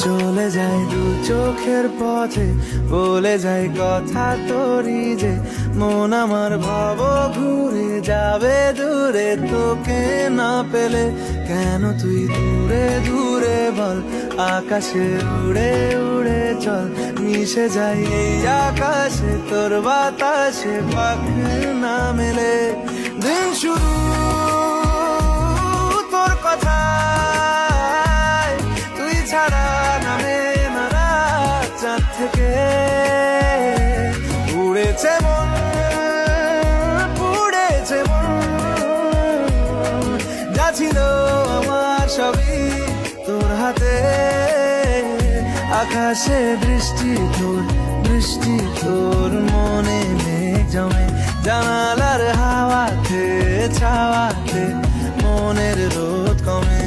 চলে যায় দু চোখের পথে, বলে যায় কথা তোরই যে মন আমার ভাব ঘুরে যাবে দূরে তোকে না পেলে। কেন তুই দূরে দূরে বল, আকাশে উড়ে উড়ে চল, মিশে যাই এই আকাশে তোর বাতাসে পাখ না মেলে। দিন শুরু তোর কথা, তুই ছাড়া নামে না রাত চাঁদ থেকে। উড়েছে মন, উড়েছে মন, যা ছিল আমার সবই তোর হাতে। আকাশে বৃষ্টি তোর, বৃষ্টি তোর, মনে মেঘ জমে জানালার হাওয়াতে ছাওয়াতে, মনের রোদ কমে।